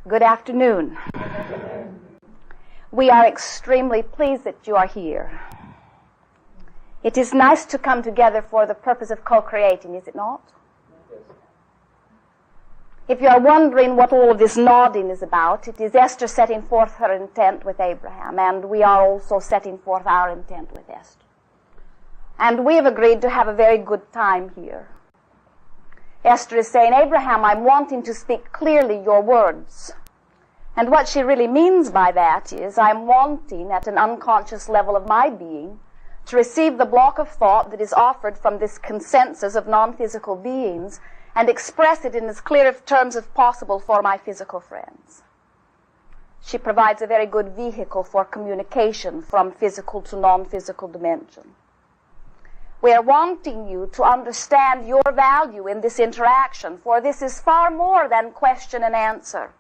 Good afternoon. We are extremely pleased that you are here. It is nice to come together for the purpose of co-creating, is it not? Yes. If you are wondering what all of this nodding is about, it is Esther setting forth her intent with Abraham, and we are also setting forth our intent with Esther. And we have agreed to have a very good time here. Esther is saying, Abraham, I'm wanting to speak clearly your words. And what she really means by that is, I'm wanting at an unconscious level of my being to receive the block of thought that is offered from this consensus of non-physical beings and express it in as clear of terms as possible for my physical friends. She provides a very good vehicle for communication from physical to non-physical dimension. We are wanting you to understand your value in this interaction, for this is far more than question and answer.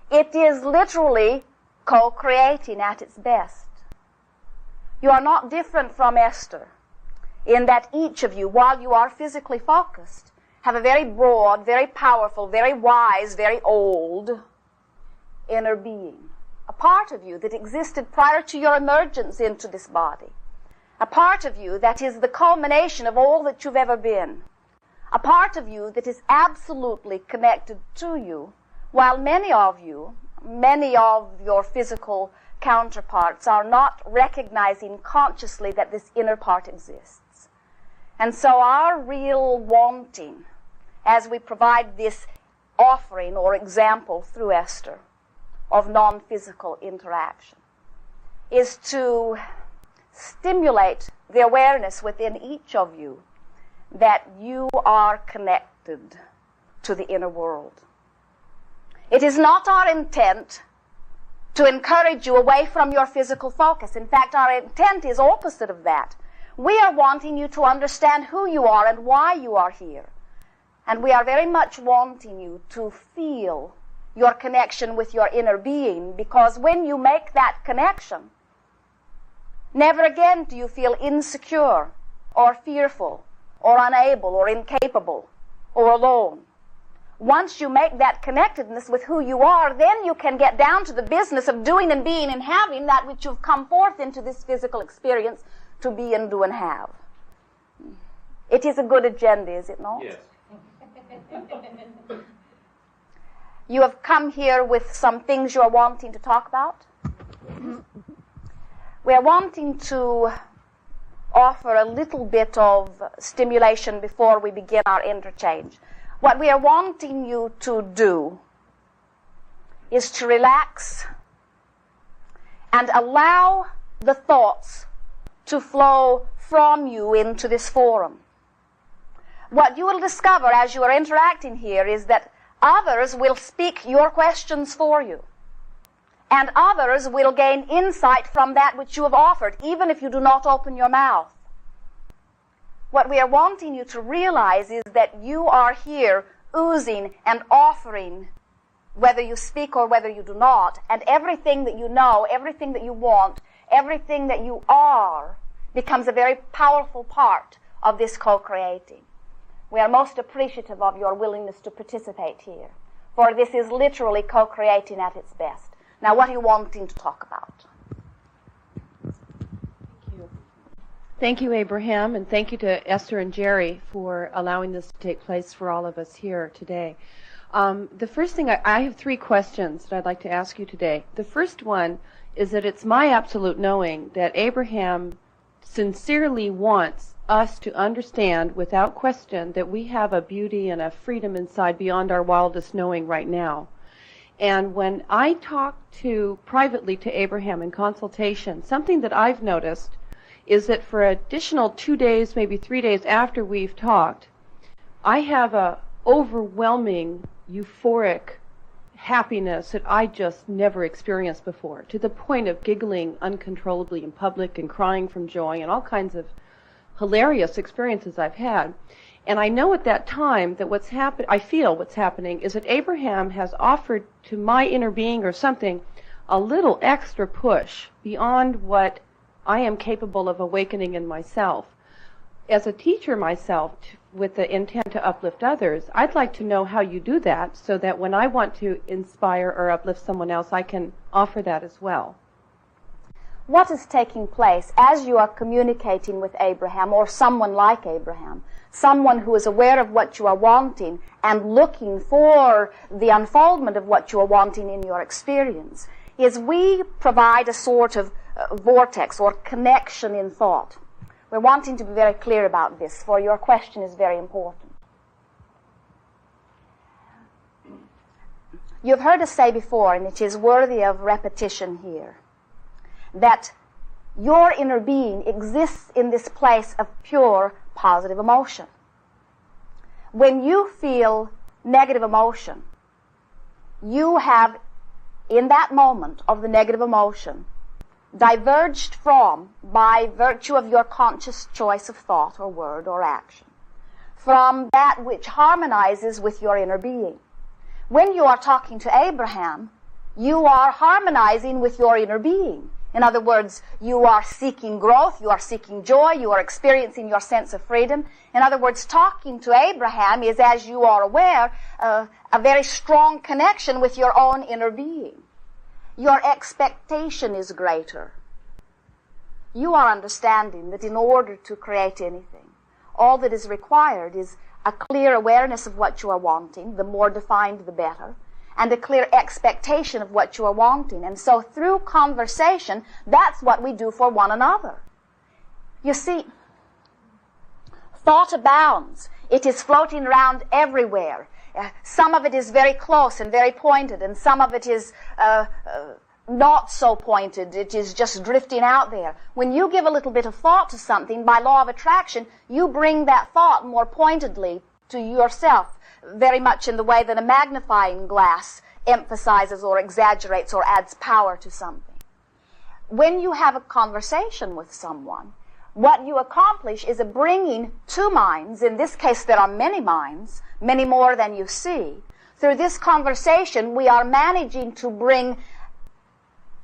It is literally co-creating at its best. You are not different from Esther in that each of you, while you are physically focused, have a very broad, very powerful, very wise, very old inner being. A part of you that existed prior to your emergence into this body. A part of you that is the culmination of all that you've ever been. A part of you that is absolutely connected to you, while many of your physical counterparts are not recognizing consciously that this inner part exists. And so our real wanting, as we provide this offering or example through Esther of non-physical interaction, is to stimulate the awareness within each of you that you are connected to the inner world. It is not our intent to encourage you away from your physical focus. In fact, our intent is opposite of that. We are wanting you to understand who you are and why you are here. And we are very much wanting you to feel your connection with your inner being, because when you make that connection, never again do you feel insecure or fearful or unable or incapable or alone. Once you make that connectedness with who you are, then you can get down to the business of doing and being and having that which you've come forth into this physical experience to be and do and have. It is a good agenda, is it not? Yes. You have come here with some things you are wanting to talk about. We are wanting to offer a little bit of stimulation before we begin our interchange. What we are wanting you to do is to relax and allow the thoughts to flow from you into this forum. What you will discover as you are interacting here is that others will speak your questions for you. And others will gain insight from that which you have offered, even if you do not open your mouth. What we are wanting you to realize is that you are here oozing and offering, whether you speak or whether you do not, and everything that you know, everything that you want, everything that you are, becomes a very powerful part of this co-creating. We are most appreciative of your willingness to participate here, for this is literally co-creating at its best. Now, what are you wanting to talk about? Thank you, Abraham, and thank you to Esther and Jerry for allowing this to take place for all of us here today. The first thing, I have 3 questions that I'd like to ask you today. The first one is that it's my absolute knowing that Abraham sincerely wants us to understand without question that we have a beauty and a freedom inside beyond our wildest knowing right now. And when I talk privately to Abraham in consultation, something that I've noticed is that for additional 2 days, maybe 3 days after we've talked, I have a overwhelming, euphoric happiness that I just never experienced before, to the point of giggling uncontrollably in public and crying from joy and all kinds of hilarious experiences I've had. And I know at that time that I feel what's happening is that Abraham has offered to my inner being or something a little extra push beyond what I am capable of awakening in myself. as a teacher myself, with the intent to uplift others, I'd like to know how you do that so that when I want to inspire or uplift someone else, I can offer that as well. What is taking place as you are communicating with Abraham, or someone like Abraham, someone who is aware of what you are wanting and looking for the unfoldment of what you are wanting in your experience, is we provide a sort of vortex or connection in thought. We're wanting to be very clear about this, for your question is very important. You've heard us say before, and it is worthy of repetition here, that your inner being exists in this place of pure positive emotion. When you feel negative emotion, you have, in that moment of the negative emotion, diverged from, by virtue of your conscious choice of thought or word or action, from that which harmonizes with your inner being. When you are talking to Abraham, you are harmonizing with your inner being. In other words, you are seeking growth, you are seeking joy, you are experiencing your sense of freedom. In other words, talking to Abraham is, as you are aware, a very strong connection with your own inner being. Your expectation is greater. You are understanding that in order to create anything, all that is required is a clear awareness of what you are wanting, the more defined the better, and a clear expectation of what you are wanting. And so through conversation, that's what we do for one another. You see, thought abounds. It is floating around everywhere. Some of it is very close and very pointed, and some of it is not so pointed. It is just drifting out there. When you give a little bit of thought to something, by law of attraction, you bring that thought more pointedly to yourself, very much in the way that a magnifying glass emphasizes or exaggerates or adds power to something. When you have a conversation with someone, what you accomplish is a bringing two minds. In this case, there are many minds, many more than you see. Through this conversation, we are managing to bring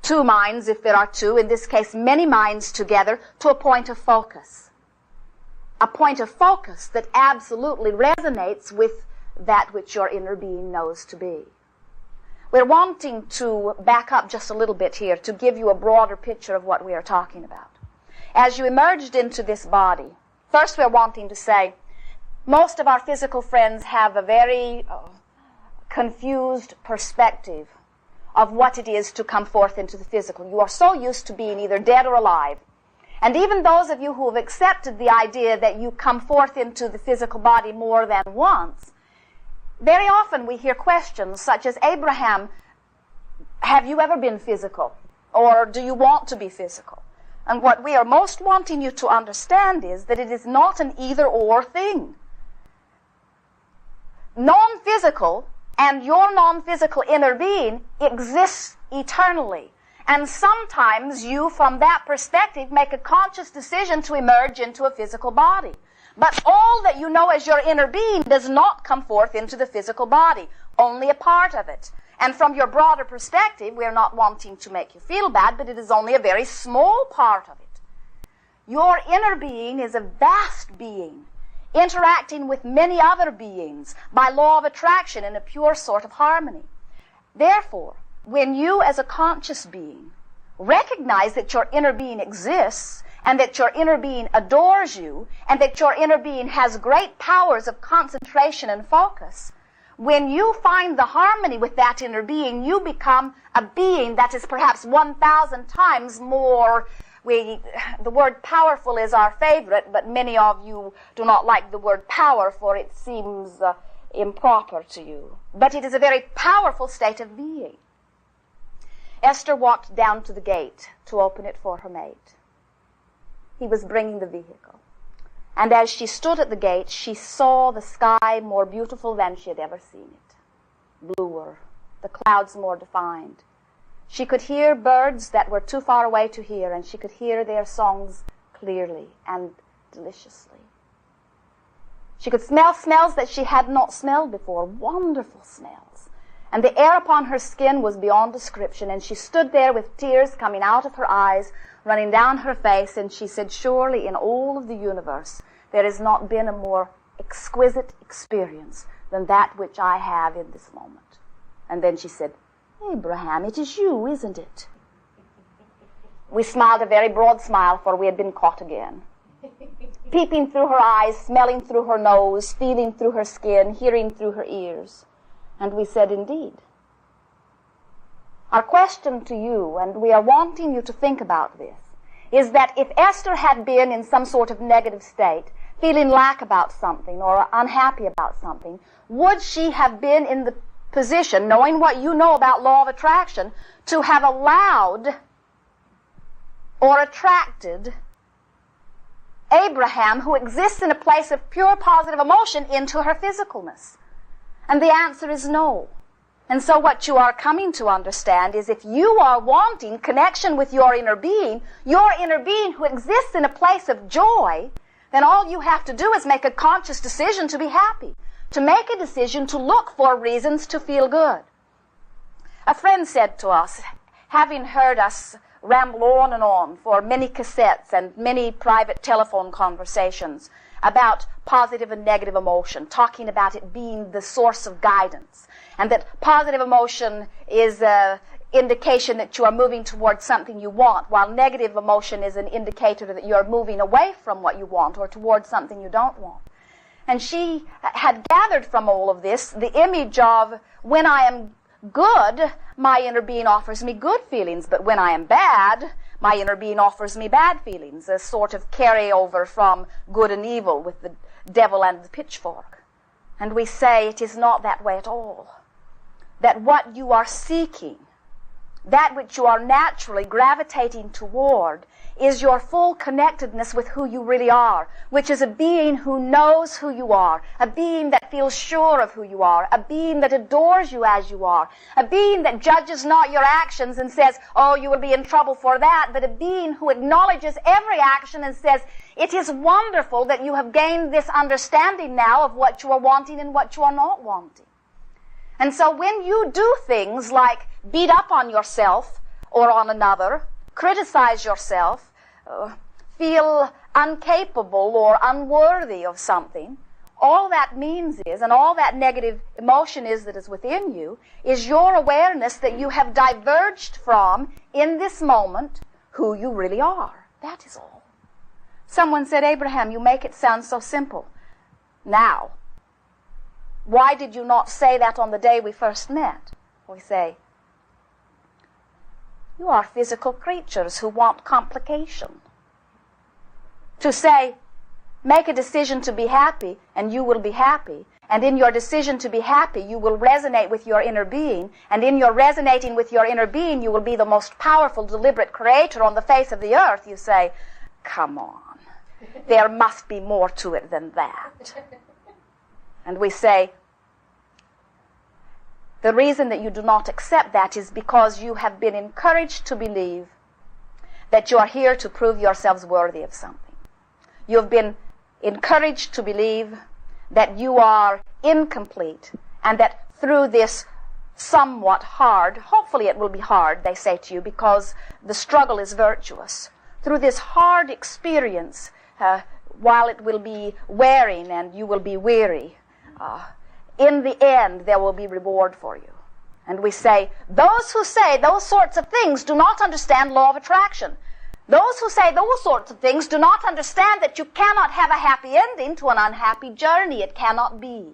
two minds, if there are two, in this case, many minds together, to a point of focus. A point of focus that absolutely resonates with that which your inner being knows to be. We're wanting to back up just a little bit here to give you a broader picture of what we are talking about. As you emerged into this body, first we're wanting to say, most of our physical friends have a very confused perspective of what it is to come forth into the physical. You are so used to being either dead or alive. And even those of you who have accepted the idea that you come forth into the physical body more than once, very often we hear questions such as, Abraham, have you ever been physical? Or do you want to be physical? And what we are most wanting you to understand is that it is not an either-or thing. Non-physical and your non-physical inner being exists eternally. And sometimes you, from that perspective, make a conscious decision to emerge into a physical body. But all that you know as your inner being does not come forth into the physical body, only a part of it. And from your broader perspective, we are not wanting to make you feel bad, but it is only a very small part of it. Your inner being is a vast being, interacting with many other beings by law of attraction in a pure sort of harmony. Therefore, when you as a conscious being recognize that your inner being exists, and that your inner being adores you, and that your inner being has great powers of concentration and focus, when you find the harmony with that inner being, you become a being that is perhaps 1,000 times more. The word powerful is our favorite, but many of you do not like the word power, for it seems improper to you. But it is a very powerful state of being. Esther walked down to the gate to open it for her mate. He was bringing the vehicle. And as she stood at the gate, she saw the sky more beautiful than she had ever seen it. Bluer, the clouds more defined. She could hear birds that were too far away to hear, and she could hear their songs clearly and deliciously. She could smell smells that she had not smelled before, wonderful smells. And the air upon her skin was beyond description, and she stood there with tears coming out of her eyes, running down her face, and she said, surely in all of the universe There has not been a more exquisite experience than that which I have in this moment. And then she said, Abraham, it is you, isn't it? We smiled a very broad smile, for we had been caught again. Peeping through her eyes, smelling through her nose, feeling through her skin, hearing through her ears. And we said, indeed. Our question to you, and we are wanting you to think about this, is that if Esther had been in some sort of negative state, feeling lack about something or unhappy about something, would she have been in the position, knowing what you know about law of attraction, to have allowed or attracted Abraham, who exists in a place of pure positive emotion, into her physicalness? And the answer is no. And so what you are coming to understand is if you are wanting connection with your inner being who exists in a place of joy, then all you have to do is make a conscious decision to be happy, to make a decision to look for reasons to feel good. A friend said to us, having heard us ramble on and on for many cassettes and many private telephone conversations about positive and negative emotion, talking about it being the source of guidance, and that positive emotion is an indication that you are moving towards something you want, while negative emotion is an indicator that you are moving away from what you want or towards something you don't want. And she had gathered from all of this the image of, when I am good, my inner being offers me good feelings, but when I am bad, my inner being offers me bad feelings, a sort of carryover from good and evil with the devil and the pitchfork. And we say it is not that way at all. That what you are seeking, that which you are naturally gravitating toward, is your full connectedness with who you really are, which is a being who knows who you are, a being that feels sure of who you are, a being that adores you as you are, a being that judges not your actions and says, oh, you will be in trouble for that, but a being who acknowledges every action and says, it is wonderful that you have gained this understanding now of what you are wanting and what you are not wanting. And so when you do things like beat up on yourself or on another, criticize yourself, feel incapable or unworthy of something, all that means is, and all that negative emotion is that is within you, is your awareness that you have diverged from, in this moment, who you really are. That is all. Someone said, Abraham, you make it sound so simple. Now, why did you not say that on the day we first met? We say, you are physical creatures who want complication. To say, make a decision to be happy, and you will be happy. And in your decision to be happy, you will resonate with your inner being. And in your resonating with your inner being, you will be the most powerful, deliberate creator on the face of the earth. You say, come on. There must be more to it than that. And we say, the reason that you do not accept that is because you have been encouraged to believe that you are here to prove yourselves worthy of something. You have been encouraged to believe that you are incomplete and that through this somewhat hard, hopefully it will be hard, they say to you, because the struggle is virtuous. Through this hard experience, while it will be wearing and you will be weary, in the end, there will be reward for you. And we say, those who say those sorts of things do not understand law of attraction. Those who say those sorts of things do not understand that you cannot have a happy ending to an unhappy journey. It cannot be.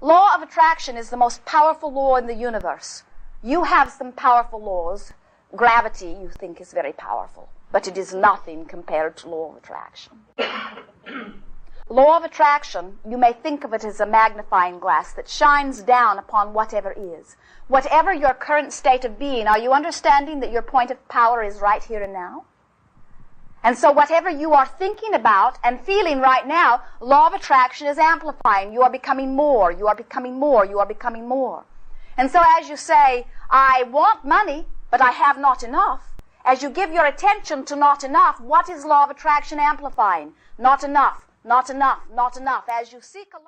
Law of attraction is the most powerful law in the universe. You have some powerful laws. Gravity, you think, is very powerful, but it is nothing compared to law of attraction. Law of attraction, you may think of it as a magnifying glass that shines down upon whatever is. Whatever your current state of being, are you understanding that your point of power is right here and now? And so whatever you are thinking about and feeling right now, law of attraction is amplifying. You are becoming more, you are becoming more, you are becoming more. And so as you say, I want money, but I have not enough, as you give your attention to not enough, what is law of attraction amplifying? Not enough. Not enough, not enough. As you seek a